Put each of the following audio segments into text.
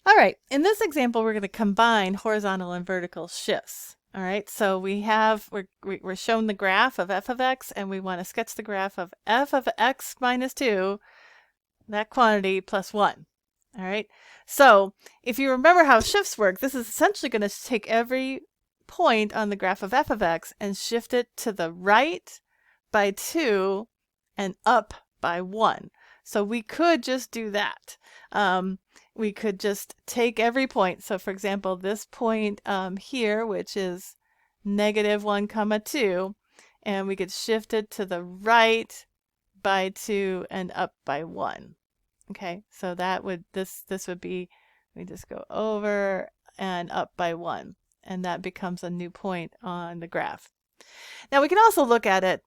All right, in this example, we're going to combine horizontal and vertical shifts. All right, so we're shown the graph of f of x, and we want to sketch the graph of f of x minus 2, that quantity, plus 1. All right, so if you remember how shifts work, this is essentially going to take every point on the graph of f of x and shift it to the right by 2 and up by 1. So we could just do that. We could just take every point. So for example, this point here, which is negative 1 comma 2, and we could shift it to the right by 2 and up by 1. Okay, so that would, this would be, we just go over and up by 1, and that becomes a new point on the graph. Now we can also look at it,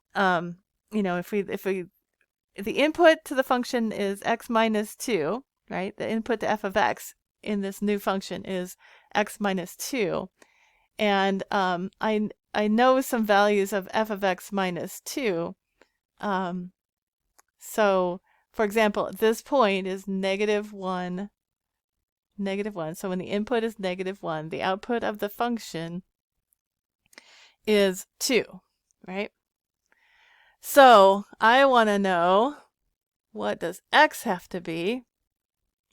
if the input to the function is x minus 2, right? The input to f of x in this new function is x minus 2. And I know some values of f of x minus 2. So, for example, this point is negative 1, negative 1. So when the input is negative 1, the output of the function is 2, right? So I want to know, what does x have to be,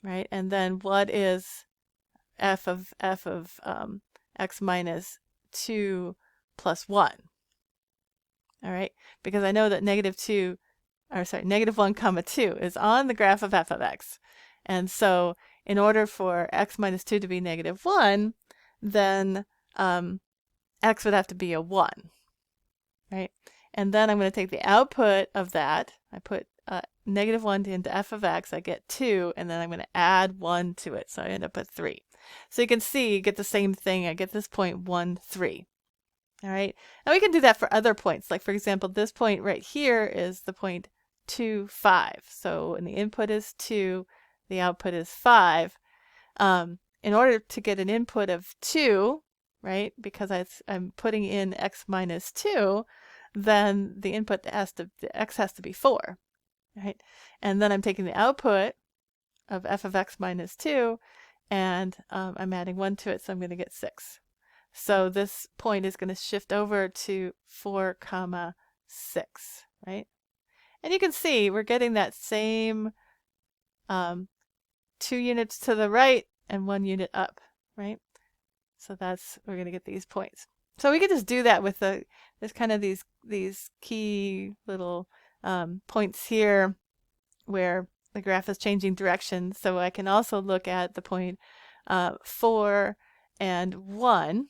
right? And then what is f of x minus 2 plus 1, all right? Because I know that negative 1 comma 2 is on the graph of f of x. And so in order for x minus 2 to be negative 1, then x would have to be a 1, right? And then I'm going to take the output of that. I put negative 1 into f of x, I get 2, and then I'm going to add 1 to it, so I end up at 3. So you can see, you get the same thing. I get this point 1, 3. All right, and we can do that for other points. Like for example, this point right here is the point 2, 5. So when the input is 2, the output is 5. In order to get an input of 2, right, because I'm putting in x minus 2, then the input the x has to be 4, right? And then I'm taking the output of f of x minus 2, and I'm adding 1 to it, so I'm going to get 6. So this point is going to shift over to 4 comma 6, right? And you can see we're getting that same 2 units to the right and 1 unit up, right? So we're going to get these points. So we could just do that with there's kind of these key little points here where the graph is changing direction. So I can also look at the point 4 and 1,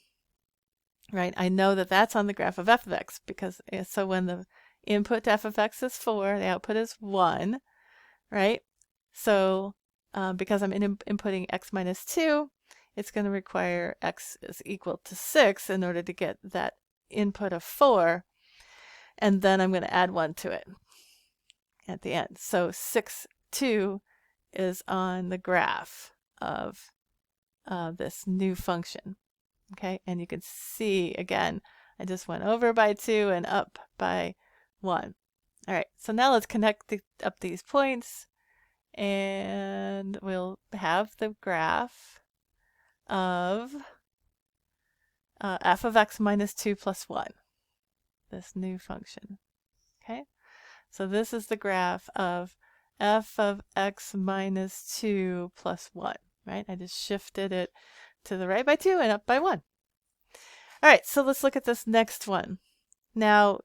right? I know that that's on the graph of f of x, because so when the input to f of x is 4, the output is 1, right? So because I'm inputting x minus 2, it's going to require x is equal to 6 in order to get that input of 4, and then I'm going to add 1 to it at the end. So 6, 2 is on the graph of this new function. Okay, and you can see again, I just went over by 2 and up by 1. All right, so now let's connect up these points, and we'll have the graph of f of x minus 2 plus 1, this new function. Okay, so this is the graph of f of x minus 2 plus 1, right? I just shifted it to the right by 2 and up by 1. All right, so let's look at this next one. Now,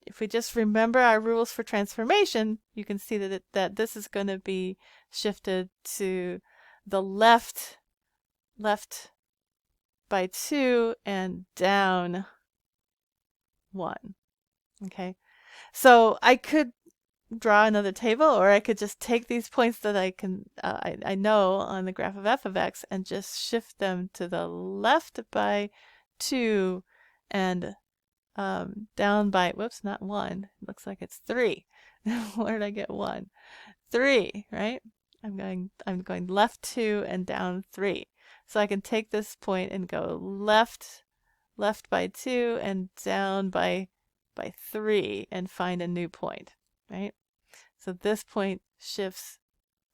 if we just remember our rules for transformation, you can see that this is going to be shifted to the left by 2 and down 1. Okay, so I could draw another table, or I could just take these points that I know on the graph of f of x and just shift them to the left by 2 and down by, whoops, not 1. It looks like it's 3. Where did I get 1? 3, right? I'm going left 2 and down 3. So I can take this point and go left by 2 and down by 3 and find a new point, right? So this point shifts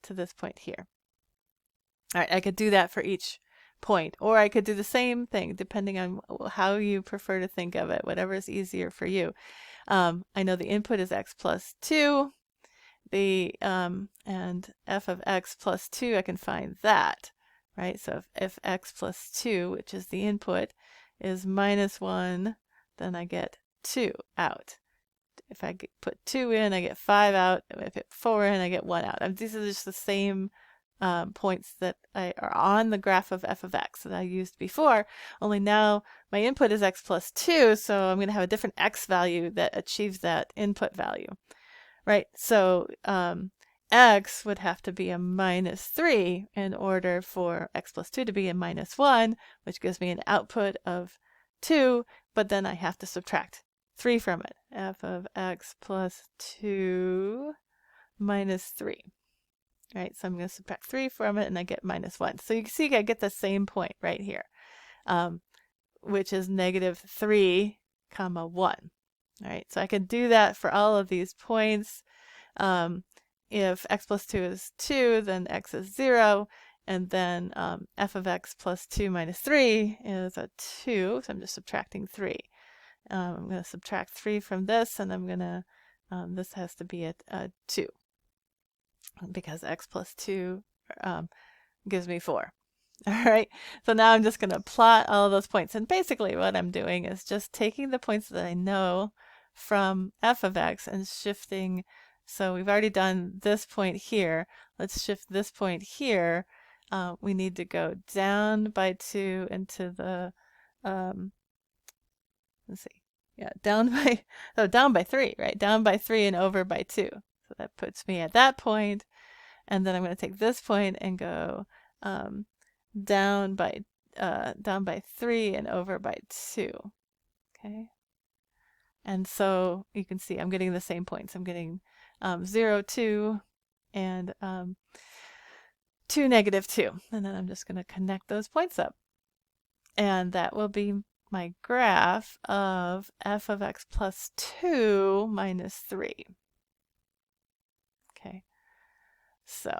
to this point here. All right, I could do that for each point, or I could do the same thing depending on how you prefer to think of it, whatever is easier for you. I know the input is x plus 2, and f of x plus 2, I can find that, right? So if x plus 2, which is the input, is minus 1, then I get 2 out. If I put 2 in, I get 5 out. If I put 4 in, I get 1 out. These are just the same points that are on the graph of f of x that I used before, only now my input is x plus 2, so I'm going to have a different x value that achieves that input value, right? So x would have to be a minus 3 in order for x plus 2 to be a minus 1, which gives me an output of 2, but then I have to subtract 3 from it. F of x plus 2 minus 3. Right, so I'm going to subtract 3 from it and I get minus 1. So you can see I get the same point right here, which is negative 3 comma 1. All right, so I can do that for all of these points. If x plus 2 is 2, then x is 0, and then f of x plus 2 minus 3 is a 2, so I'm just subtracting 3. I'm going to subtract 3 from this, and I'm going to, this has to be a 2, because x plus 2 gives me 4. All right, so now I'm just going to plot all of those points. And basically what I'm doing is just taking the points that I know from f of x and shifting. So we've already done this point here. Let's shift this point here. We need to go down by 2 into the, let's see, yeah, down by 3, right? Down by 3 and over by 2. So that puts me at that point. And then I'm going to take this point and go down by 3 and over by 2. Okay. And so you can see I'm getting the same points. I'm getting 0, 2, and 2, negative 2. And then I'm just going to connect those points up. And that will be my graph of f of x plus 2 minus 3. Okay. So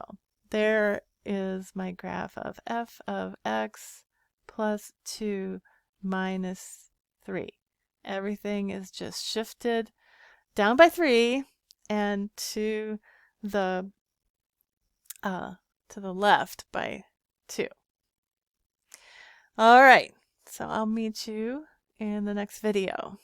there is my graph of f of x plus 2 minus 3. Everything is just shifted down by 3 and to the left by 2. All right, so I'll meet you in the next video.